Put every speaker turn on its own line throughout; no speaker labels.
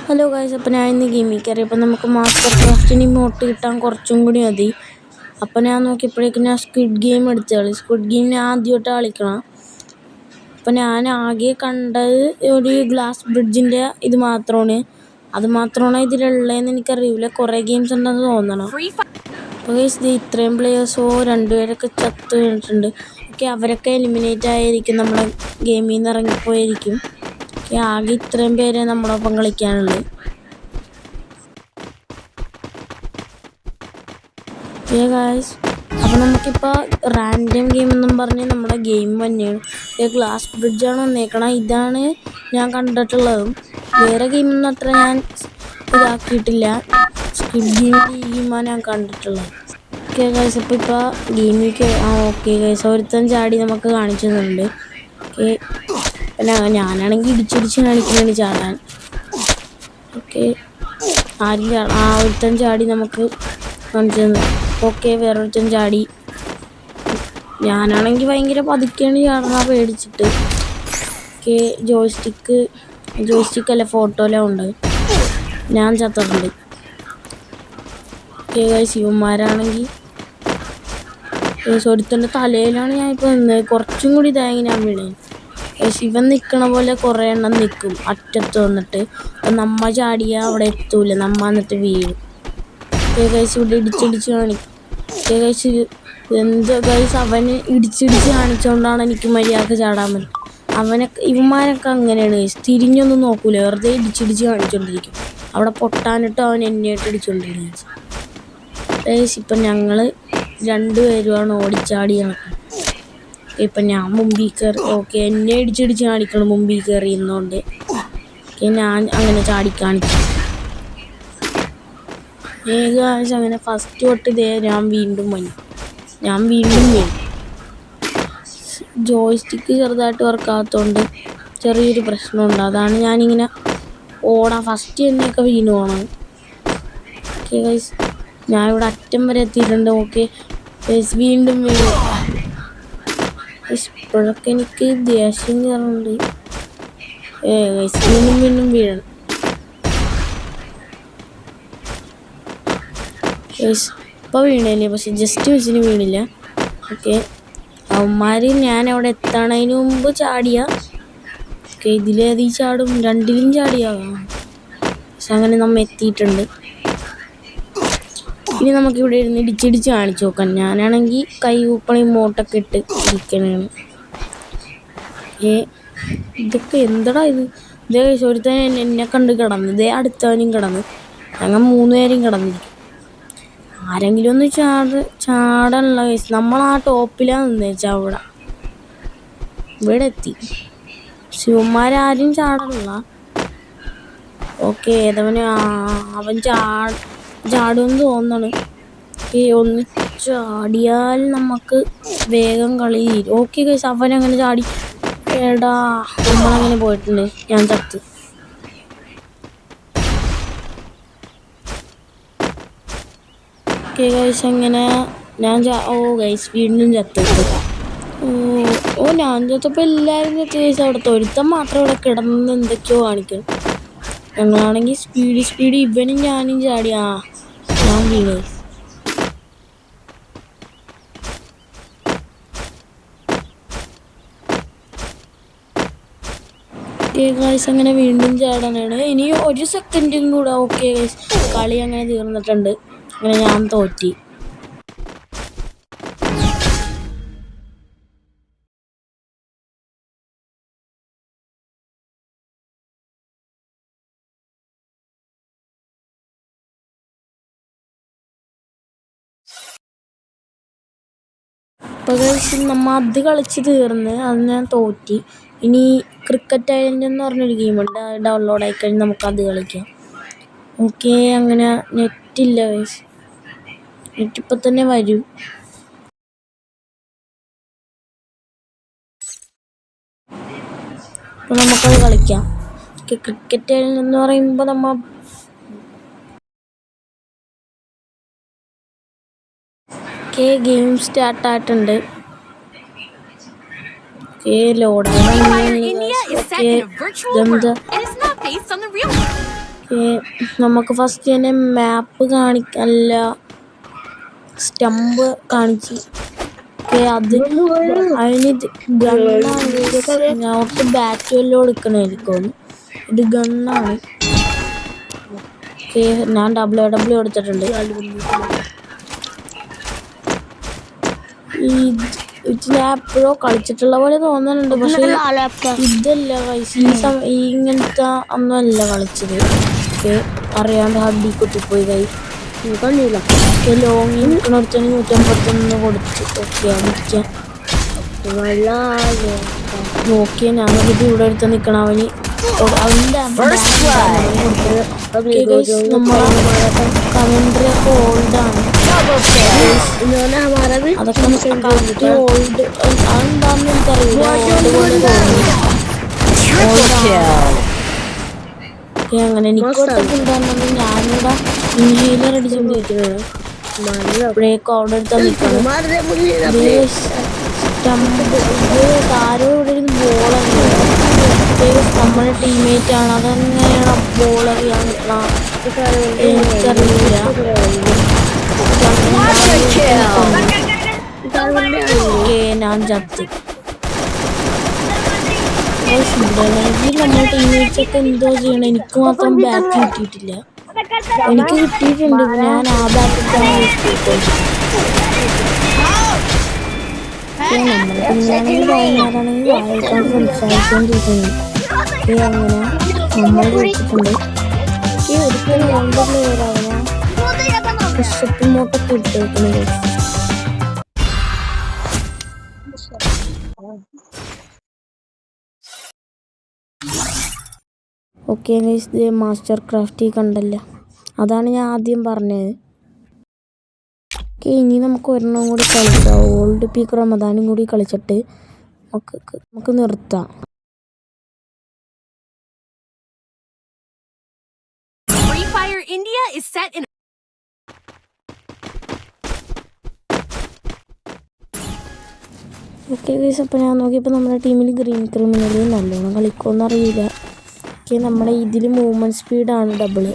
Hello guys, അപ്പോൾ ഞാൻ ഇന്ന് ഗെയിമിൽ കയറി. അപ്പോൾ നമുക്ക് മാസ്റ്റർ ക്രാഫ്റ്റിന് ഇമോട്ട് കിട്ടാൻ കുറച്ചും കൂടി മതി. അപ്പോൾ ഞാൻ നോക്കിയപ്പോഴേക്കും ഞാൻ സ്ക്വിഡ് ഗെയിം എടുത്ത് കളി. സ്ക്വിഡ് ഗെയിം ഞാൻ ആദ്യമായിട്ട് കളിക്കണം. അപ്പോൾ ഞാൻ ആകെ കണ്ടത് ഒരു ഗ്ലാസ് ബ്രിഡ്ജിൻ്റെ ഇത് മാത്രമാണ്. അത് മാത്രമാണ് ഇതിലുള്ളതെന്ന് എനിക്കറിയില്ല. കുറേ ഗെയിംസ് ഉണ്ടെന്ന് തോന്നണം. അപ്പോൾ ഗൈസ് ഇത് ഇത്രയും പ്ലേയേഴ്സോ രണ്ടുപേരൊക്കെ ചത്ത് വീണിട്ടുണ്ട്. ഓക്കെ, അവരൊക്കെ എലിമിനേറ്റ് ആയിരിക്കും, നമ്മുടെ ഗെയിമിൽ നിന്ന് ഇറങ്ങിപ്പോയിരിക്കും. ആകെ ഇത്രയും പേരെ നമ്മളൊപ്പം കളിക്കാനുള്ളത്. ഗായ്സ്, അപ്പോൾ നമുക്കിപ്പോൾ റാൻഡം ഗെയിം എന്നും പറഞ്ഞ് നമ്മുടെ ഗെയിം തന്നെയാണ്. ഗ്ലാസ് ബ്രിഡ്ജാണ് വന്നേക്കണം. ഇതാണ് ഞാൻ കണ്ടിട്ടുള്ളതും. വേറെ ഗെയിമൊന്നും അത്ര ഞാൻ ഇതാക്കിയിട്ടില്ല. സ്ക്വിഡ് ഗെയിമാണ് ഞാൻ കണ്ടിട്ടുള്ളത്. ഓക്കെ ഗായ്സ്, അപ്പോൾ ഇപ്പോൾ ഗെയിമിലേക്ക് ഓക്കെ ഗായ്സ്, ഒരുത്തൻ ചാടി നമുക്ക് കാണിച്ചു തന്നുണ്ട്. ഓക്കെ, ഞാനാണെങ്കിൽ ഇടിച്ചിടിച്ച് കാണിക്കുന്നതാണ് ചാടാൻ. ഓക്കെ, ആരും ഒരുത്തൻ ചാടി നമുക്ക് കാണിച്ചു തന്നു. ഓക്കെ, വേറൊരുത്തൻ ചാടി. ഞാനാണെങ്കിൽ ഭയങ്കര പതുക്കെയാണ് ചാടുന്ന പേടിച്ചിട്ട്. ഓക്കെ, ജോയ്സ്റ്റിക്ക് അല്ല, ഫോട്ടോയിലാണ് ഉണ്ട്. ഞാൻ ചത്തിട്ടുണ്ട്. ഓക്കെ ഗൈസ്, ശിവന്മാരാണെങ്കിൽ ഒരുത്തൻ്റെ തലയിലാണ് ഞാൻ ഇപ്പോൾ നിന്നത്. കുറച്ചും കൂടി ഇതായി ഞാൻ വീണേ. ശിവൻ നിൽക്കണ പോലെ കുറേ എണ്ണം നിൽക്കും അറ്റത്ത് വന്നിട്ട്. അപ്പം നമ്മ ചാടിയാൽ അവിടെ എത്തൂല, നമ്മ എന്നിട്ട് വീഴും. ഗൈസ് ഇവിടെ ഇടിച്ചിടിച്ച് കാണിക്കും. ഗൈസ് എന്തോ ഗൈസ്, അവന് ഇടിച്ചിടിച്ച് കാണിച്ചുകൊണ്ടാണ് എനിക്ക് മര്യാദ ചാടാൻ പറ്റും. ഇവന്മാരൊക്കെ അങ്ങനെയാണ് ഗൈസ്, തിരിഞ്ഞൊന്നും നോക്കൂല, വെറുതെ ഇടിച്ചിടിച്ച് കാണിച്ചുകൊണ്ടിരിക്കും. അവിടെ പൊട്ടാനിട്ട് അവൻ എന്നെയായിട്ട് ഇടിച്ചുകൊണ്ടിരിക്കും. ഗൈസ് ഇപ്പം ഞങ്ങൾ രണ്ടുപേരുമാണ് ഓടിച്ചാടി നടക്കുന്നത്. ഇപ്പം ഞാൻ മുമ്പിൽ കയറി. ഓക്കെ, എന്നെ ഇടിച്ചിടിച്ച് കാണിക്കണം മുമ്പിൽ കയറി ഇരുന്നുകൊണ്ട്. ഓക്കെ, ഞാൻ അങ്ങനെ ചാടിക്കാണിച്ചു. ഏകദേശം അങ്ങനെ ഫസ്റ്റ് തൊട്ട് ഇതേ ഞാൻ വീണ്ടും വീഴും. ജോയ്സ്റ്റിക്ക് ചെറുതായിട്ട് വർക്കാകത്തോണ്ട് ചെറിയൊരു പ്രശ്നമുണ്ട്. അതാണ് ഞാനിങ്ങനെ ഫസ്റ്റ് തന്നെയൊക്കെ വീണ് പോകണം. ഓക്കെ ഗൈസ്, ഞാനിവിടെ അറ്റം വരെ എത്തിയിട്ടുണ്ട്. ഓക്കെ ഗൈസ്, വീണ്ടും വീഴും. ഇപ്പോഴൊക്കെ എനിക്ക് ദേഷ്യം കയറുന്നുണ്ട്. ഗൈസ് വീണ്ടും വീഴണം. ഗൈസ് ഇപ്പോൾ വീണല്ലേ, പക്ഷെ ജസ്റ്റ് വെച്ചിന് വീണില്ല. ഓക്കെ, അവന്മാർ ഞാൻ അവിടെ എത്തണതിന് മുമ്പ് ചാടിയ. ഓക്കെ, ഇതിലേതീ ചാടും, രണ്ടിലും ചാടിയാകാം. പക്ഷെ അങ്ങനെ നമ്മൾ എത്തിയിട്ടുണ്ട്. ഇനി നമുക്കിവിടെ ഇരുന്ന് ഇടിച്ചിടിച്ച് കാണിച്ചു നോക്കാം. ഞാനാണെങ്കിൽ കൈ കൂപ്പണി മോട്ടൊക്കെ ഇട്ട് ഇരിക്കണതാണ്. ഇതൊക്കെ എന്തടാ ഇത്? ഇതേ ഒരുത്തൻ എന്നെ കണ്ട് കിടന്നു, ഇതേ അടുത്തവനും കിടന്ന്, ഞങ്ങൾ 3 പേരും കിടന്നിരിക്കും. ആരെങ്കിലും ഒന്ന് ചാടാനുള്ള കേസ്. നമ്മൾ ആ ടോപ്പിലാണ് നിന്നേച്ചാ. ഇവിടെ എത്തി. ശിവന്മാരാരും ചാടണില്ല. ഓക്കെ, അവൻ ചാടുമെന്ന് തോന്നണം. ഒന്ന് ചാടിയാൽ നമുക്ക് വേഗം കളി തീരും. ഓക്കെ ഗൈസ്, അവനങ്ങനെ ചാടി. എടാ, നമ്മളങ്ങനെ പോയിട്ടുണ്ട്, ഞാൻ ചത്ത്. ഓക്കെ ഗൈസ്, അങ്ങനെ ഞാൻ ഗൈസ് വീണ്ടും ചത്തിട്ട്. ഞാൻ ചത്തപ്പോൾ എല്ലാവരും ചത്ത് ഗൈസ്. അവിടുത്തെ ഒരുത്തം മാത്രം ഇവിടെ കിടന്ന് എന്തൊക്കെയോ കാണിക്കും. ഞങ്ങളാണെങ്കിൽ സ്പീഡ് ഇവനും ഞാനും ചാടി. ഞാൻ വീണു. ഓക്കെ ഗൈസ്, അങ്ങനെ വീണ്ടും ചാടാനാണ്. ഇനി 1 സെക്കൻഡും കൂടെ. ഓക്കെ ഗൈസ്, കളി അങ്ങനെ തീർന്നിട്ടുണ്ട്. അങ്ങനെ ഞാൻ തോറ്റി. അപ്പോൾ ഗൈസ് നമ്മൾ അത് കളിച്ച് തീർന്ന്, അത് ഞാൻ തോറ്റി. ഇനി ക്രിക്കറ്റ് ഐലൻഡ് എന്ന് പറഞ്ഞൊരു ഗെയിമുണ്ട്, അത് ഡൗൺലോഡ് ആയിക്കഴിഞ്ഞ് നമുക്കത് കളിക്കാം. ഓക്കെ, അങ്ങനെ നെറ്റില്ല ഗൈസ്, നെറ്റ് ഇപ്പം തന്നെ വരും. അപ്പോൾ നമുക്കത് കളിക്കാം. ക്രിക്കറ്റ് ഐലൻഡ് എന്ന് പറയുമ്പോൾ ഗെയിം സ്റ്റാർട്ടായിട്ടുണ്ട്. ലോഡ് നമുക്ക് ഫസ്റ്റ് തന്നെ മാപ്പ് കാണിക്കല്ല സ്റ്റമ്പ് കാണിച്ച് അത് അതിന് ഗണ്ണാണ്. ഞങ്ങൾക്ക് ബാറ്റ് വല്ലതും എടുക്കണമായിരിക്കും. ഇത് ഗണ്ണാണ്. ഞാൻ WW എടുത്തിട്ടുണ്ട്. ഞാൻ എപ്പോഴോ കളിച്ചിട്ടുള്ള പോലെ തോന്നുന്നുണ്ട്. പക്ഷെ ഇതല്ല ഇങ്ങനത്തെ ഒന്നുമല്ല കളിച്ചത്. അറിയാണ്ട് ഹഡി കുത്തിപ്പോയി കൈ ലോങ്ങി നിൽക്കണടുത്തന്നെ 151 കൊടുത്തു. നോക്കിയ ഞാൻ നോക്കിയിട്ട് ഇവിടെ അടുത്ത് നിൽക്കണം. അവൻ്റെ നമ്മളെ കമൻട്രി ഒക്കെ ഓൾഡാണ്. അതൊക്കെ കറക്റ്റ് ഓൾഡ് അതെന്താണെന്ന് എനിക്കറിയില്ല. ഓൾഡ് പോലെ അങ്ങനെ എനിക്ക് കൊടുത്തിട്ടുണ്ടായിരുന്നെങ്കിൽ ഞാനിവിടെ ഇൻഹീലർ അടിച്ചുകൊണ്ടിരിക്കുന്നത്. ബ്രേക്ക് ഓർഡർ എടുത്താൽ നിൽക്കണം. ആരോ ഇവിടെ ഒരു ബോളറിയ നമ്മുടെ ടീമേറ്റ് ആണ്. അതെങ്ങനെയാണ് ബോൾ അറിയാൻ എനിക്കറിയില്ല. ഞാൻ ചത്ത്. നമ്മുടെ ടീമേറ്റ്സ് ഒക്കെ എന്തോ ചെയ്യണം. എനിക്ക് മാത്രം ബാറ്റ് കിട്ടിയിട്ടില്ല. എനിക്ക് കിട്ടിയിട്ടുണ്ട്. ഞാൻ ആ ബാറ്റിട്ടാണ് നമ്മുടെ ടീമിലാണെങ്കിൽ വൈകുന്നേരമാണെങ്കിൽ വായിക്കാണ്ട് സംസാരിച്ചുകൊണ്ടിരിക്കുന്നു. അങ്ങനെ നമ്മൾ വിളിച്ചിട്ടുണ്ട്. ഒരിക്കലും ഓൾഡ് പ്ലെയറാണ്. പുഷപ്പ് മോട്ടൊക്കെ ഇട്ടേക്കുന്നത്. ഓക്കെ ഗൈസ്, ഇത് മാസ്റ്റർ ക്രാഫ്റ്റ് കണ്ടല്ല, അതാണ് ഞാൻ ആദ്യം പറഞ്ഞത്. ഓക്കെ, ഇനി നമുക്ക് ഒരെണ്ണം കൂടി കളിക്കാം. ഓൾഡ് പീക്ക് റമദാനും കൂടി കളിച്ചിട്ട് നമുക്ക് നിർത്താം.
India is set in
okay guys, അപ്പോൾ ഞാൻ നോക്കിയപ്പോൾ നമ്മുടെ ടീമിൽ ഗ്രീൻ ക്രിമിനൽ നല്ലോണം കളിക്കുമെന്ന് അറിയില്ല. ഓക്കെ, നമ്മുടെ ഇതിൽ മൂവ്മെൻറ്റ് സ്പീഡാണ് ഡബിൾ.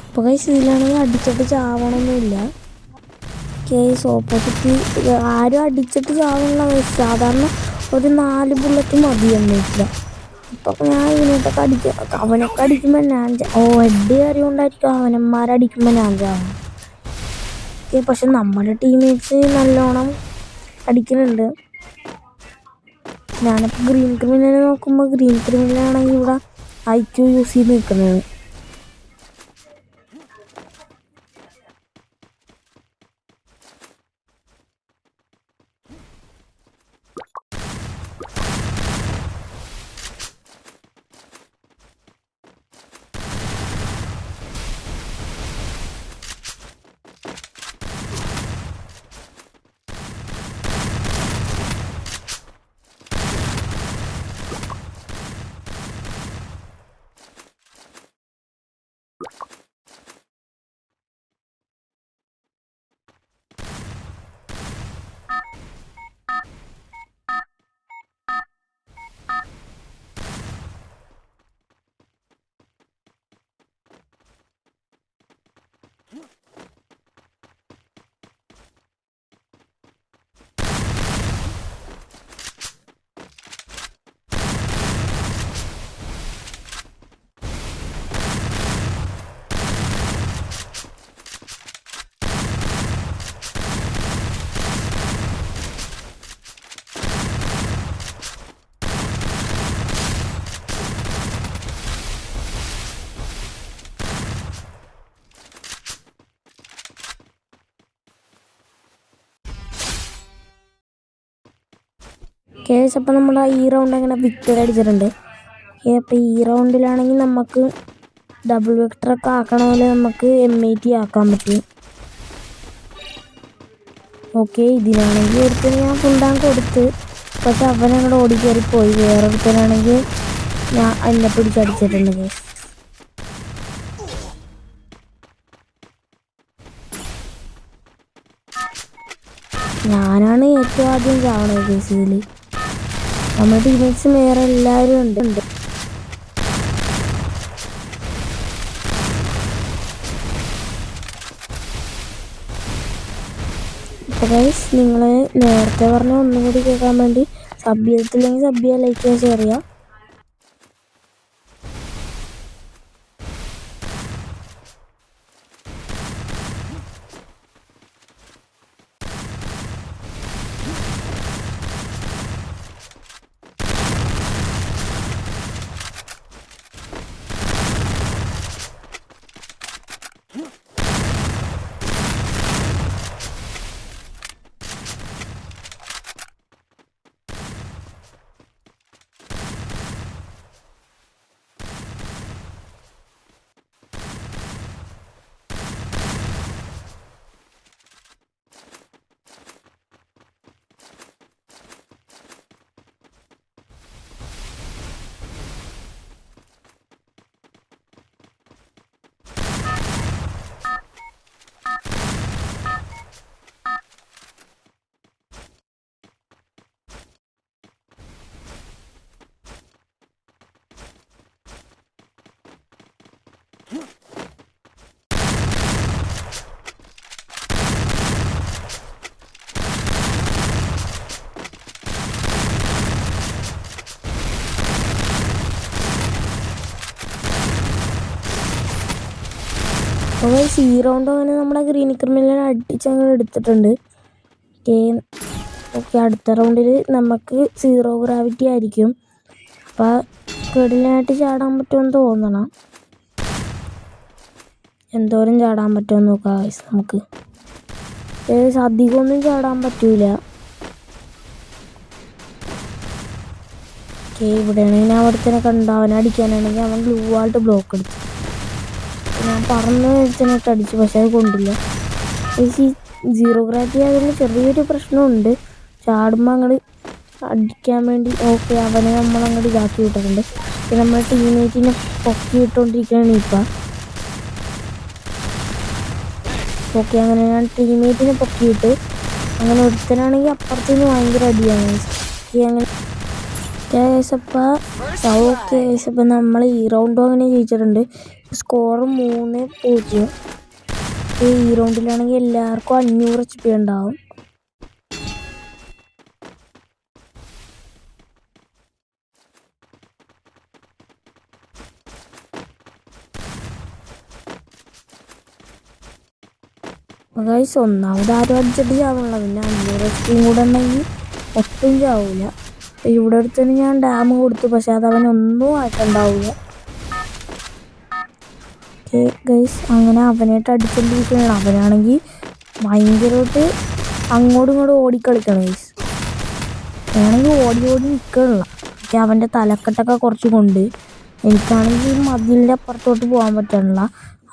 അപ്പോൾ ഗൈസ്, ഇതിലാണെങ്കിൽ അടിച്ചിട്ട് ചാവണമൊന്നുമില്ല. കേസ് ഓപ്പോസിറ്റ് ആരും അടിച്ചിട്ട് ചാവണ സാധാരണ ഒരു 4 ബുള്ളറ്റ് മതി എന്നിട്ടില്ല. അപ്പം ഞാൻ ഇതിനോട്ടൊക്കെ അവനൊക്കെ അടിക്കുമ്പോൾ ഞാൻ ഹെഡ് കയറിയോണ്ടായിരിക്കും അവനന്മാരടിക്കുമ്പോൾ ഞാൻ ചാവണം. പക്ഷെ നമ്മുടെ ടീമേറ്റ്സ് നല്ലോണം അടിക്കുന്നുണ്ട്. ഞാനിപ്പോൾ ഗ്രീൻ ക്രിമിനൽ നോക്കുമ്പോൾ ഗ്രീൻ ക്രിമിനലാണെങ്കിൽ ഇവിടെ IQ യൂസ് ചെയ്ത് നിൽക്കുന്നത്. കേസ് അപ്പം നമ്മൾ ഈ റൗണ്ട് അങ്ങനെ വിക്ടറി അടിച്ചിട്ടുണ്ട്. അപ്പോൾ ഈ റൗണ്ടിലാണെങ്കിൽ നമുക്ക് ഡബിൾ വിക്ടറൊക്കെ ആക്കണ പോലെ നമുക്ക് M80 ആക്കാൻ പറ്റും. ഓക്കെ, ഇതിനാണെങ്കിൽ ഒരിക്കലും ഞാൻ ഫുൾ ടാങ്ക് കൊടുത്ത് പക്ഷെ അവനങ്ങോട്ട് ഓടിക്കയറിപ്പോയി. വേറൊരുത്തനാണെങ്കിൽ ഞാൻ എന്നെ പിടിച്ചടിച്ചിട്ടുണ്ട് ഗൈസ്. ഞാനാണ് ഏറ്റവും ആദ്യം ചാവണത് ഗൈസ് ഇതിൽ. നമ്മുടെ ടീമേറ്റ്സും വേറെ എല്ലാവരും ഉണ്ട്. അപ്പോൾ ഗൈസ് നിങ്ങൾ നേരത്തെ പറഞ്ഞ ഒന്നും കൂടി കേൾക്കാൻ വേണ്ടി സബ് ചെയ്തിട്ടില്ലെങ്കിൽ സബ് ചെയ്യുക, ലൈക്ക് ചെയ്യുക, ഷെയർ ചെയ്യുക. അപ്പോൾ ഗൈസ് ഈ റൗണ്ട് അങ്ങനെ നമ്മുടെ ഗ്രീൻ ക്രിമിനലിനെ അടിച്ചങ്ങനെ എടുത്തിട്ടുണ്ട്. ഓക്കെ, അടുത്ത റൗണ്ടിൽ നമുക്ക് 0 ഗ്രാവിറ്റി ആയിരിക്കും. അപ്പോൾ കിടിലനായിട്ട് ചാടാൻ പറ്റുമെന്ന് തോന്നണം. എന്തോരം ചാടാൻ പറ്റുമെന്ന് നോക്കാം ഗൈസ് നമുക്ക്. അധികമൊന്നും ചാടാൻ പറ്റൂല. ഇവിടെയാണെങ്കിൽ ഞാൻ അവിടെ തന്നെ കണ്ട അവനെ അടിക്കാനാണെങ്കിൽ അവൻ ഗ്ലൂ ആയിട്ട് ബ്ലോക്ക് എടുത്തു. ഞാൻ പറന്ന് വെച്ചിട്ട് അടിച്ചു, പക്ഷെ അത് കൊണ്ടില്ല. ഈ 0 ഗ്രാവിറ്റി ആയതിന് ചെറിയൊരു പ്രശ്നമുണ്ട്. ചാടുമ്പോൾ അങ്ങോട്ട് അടിക്കാൻ വേണ്ടി ഓക്കെ അവനെ നമ്മളങ്ങോട്ട് ഇതാക്കി വിട്ടിട്ടുണ്ട്. പിന്നെ നമ്മുടെ ടീമേറ്റിനെ പൊക്കി ഇട്ടുകൊണ്ടിരിക്കുകയാണ് ഇപ്പം. ഓക്കെ, അങ്ങനെ ഞാൻ ടീമേറ്റിനെ പൊക്കിയിട്ട് അങ്ങനെ ഒരുത്തനാണെങ്കിൽ അപ്പുറത്തുനിന്ന് ഭയങ്കര അടിയാണ്. അങ്ങനെ അപ്പം നമ്മൾ ഈ റൗണ്ടും അങ്ങനെ ജയിച്ചിട്ടുണ്ട്. സ്കോർ 3-0. ഈ റൗണ്ടിലാണെങ്കിൽ എല്ലാവർക്കും 500 HP ഉണ്ടാവും. ഗൈസ് ഒന്നാമത് ആരും അടിച്ചിട്ട് ചാവുള്ള, പിന്നെ 500 HP കൂടെ ഉണ്ടെങ്കിൽ ഒട്ടും ചാവൂല. ഇവിടെ അടുത്തന്നെ ഞാൻ ഡാം കൊടുത്തു, പക്ഷെ അതവനൊന്നും ആയിട്ടുണ്ടാവില്ല. ഓക്കെ ഗൈസ്, അങ്ങനെ അവനായിട്ട് അടിച്ചുകൊണ്ടിരിക്കുകയാണ്. അവനാണെങ്കിൽ ഭയങ്കരമായിട്ട് അങ്ങോട്ടും ഇങ്ങോട്ടും ഓടിക്കളിക്കണം ഗൈസ്. ഞാനാണെങ്കിൽ ഓടി നിൽക്കണില്ല. പക്ഷെ അവൻ്റെ തലക്കെട്ടൊക്കെ കുറച്ച് കൊണ്ട് എനിക്കാണെങ്കിൽ മതിലിൻ്റെ അപ്പുറത്തോട്ട് പോകാൻ പറ്റണില്ല.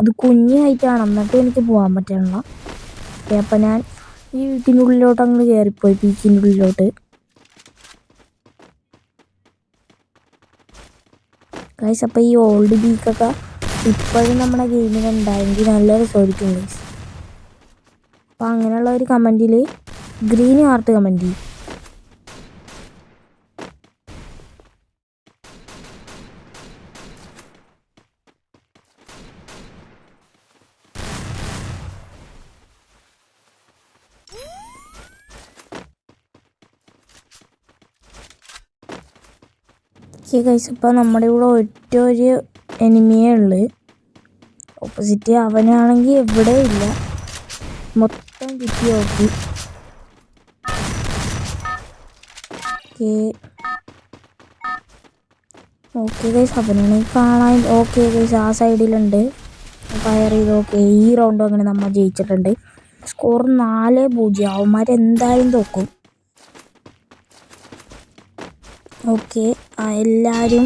അത് കുഞ്ഞ് ഹൈറ്റാണ്, എന്നിട്ടും എനിക്ക് പോകാൻ പറ്റണില്ല. അപ്പം ഞാൻ ഈ വീട്ടിൻ്റെ ഉള്ളിലോട്ട് അങ്ങ് കയറിപ്പോയി, പീച്ചിൻ്റെ ഉള്ളിലോട്ട്. ഗൈസ് അപ്പോൾ ഈ ഓൾഡ് ബീക്കൊക്കെ ഇപ്പോഴും നമ്മുടെ ഗെയിമിൽ ഉണ്ടായെങ്കിൽ നല്ല രസമായിരിക്കും ഗൈസ്. അപ്പോൾ അങ്ങനെയുള്ള ഒരു കമൻറ്റിൽ ഗ്രീൻ ഹാർട്ട് കമൻറ്റ് ചെയ്യും. ഗൈസ് ഇപ്പോൾ നമ്മുടെ ഇവിടെ ഒറ്റ ഒരു എനിമിയേ ഉള്ളു. ഓപ്പോസിറ്റ് അവനാണെങ്കിൽ എവിടെ ഇല്ല, മൊത്തം ചുറ്റി നോക്കി. ഓക്കെ ഗൈസ്, അവനാണെങ്കിൽ കാണാൻ ഓക്കെ ഗൈസ് ആ സൈഡിലുണ്ട്. ഫയർ ചെയ്ത് ഓക്കെ. ഈ റൗണ്ടും അങ്ങനെ നമ്മൾ ജയിച്ചിട്ടുണ്ട്. സ്കോർ 4-0. അവന്മാരെന്തായാലും തോക്കും. ഓക്കെ, എല്ലാവരും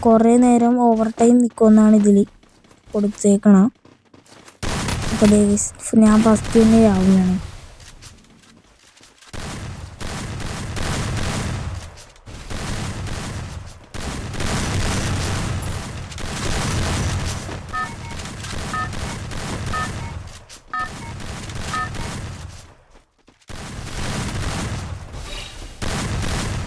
കുറേ നേരം ഓവർ ടൈം നിൽക്കുമെന്നാണ് ഇതിൽ കൊടുത്തേക്കണം. അപ്പോൾ ഞാൻ ഫസ്റ്റ് തന്നെ ആവുകയാണ്.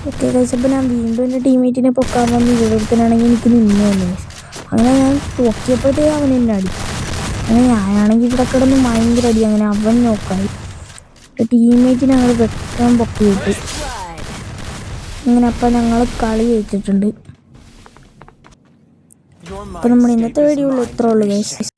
ഓക്കെ ഗൈസ്, അപ്പോൾ ഞാൻ വീണ്ടും എൻ്റെ ടീമേറ്റിനെ പൊക്കാൻ വന്ന് ഇവിടെത്തനാണെങ്കിൽ എനിക്ക് നിന്ന് വന്നു ഗൈസ്. അങ്ങനെ ഞാൻ പൊക്കിയപ്പോഴത്തേ അവൻ എന്നെ അടിച്ചു. അങ്ങനെ ഞാനാണെങ്കിൽ ഇവിടെ കിടന്ന് ഭയങ്കര അടി. അങ്ങനെ അവൻ നോക്കായി ടീമേറ്റിനെ ഞങ്ങൾ വെക്കാൻ പൊക്കി വിട്ടു. അങ്ങനെ അപ്പം ഞങ്ങൾ കളി ജയിച്ചിട്ടുണ്ട്. അപ്പോൾ നമ്മുടെ ഇന്നത്തെ വീഡിയോയിൽ ഇത്രേ ഉള്ളൂ ഗൈസ്.